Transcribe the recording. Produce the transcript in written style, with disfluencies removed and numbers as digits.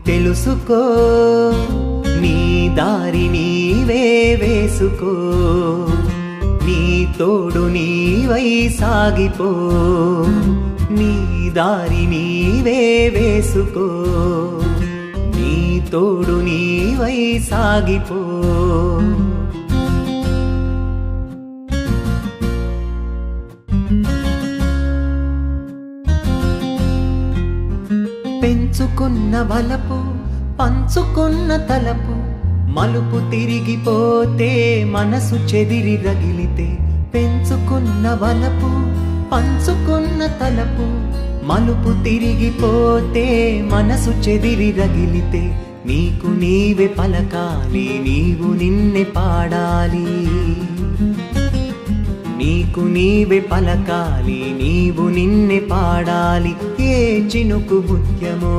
తెలుసుకో, నీ దారి నీవే వేసుకో, నీ తోడు నీవై సాగిపో, నీ దారి నీవే వేసుకో, నీ తోడు నీవై సాగిపో. పెంచుకున్న వలపు పంచుకున్న తలపు మలుపు తిరిగిపోతే మనసు చెదిరి రగిలితే, పెంచుకున్న వలపు పంచుకున్న తలపు మలుపు తిరిగిపోతే మనసు చెదిరి రగిలితే, నీకు నీవే పలకాలి, నీవు నిన్నే పాడాలి, నీకు నీవే పలకాలి, నీవు నిన్నే పాడాలి. ఏ చినుకు ముత్యమో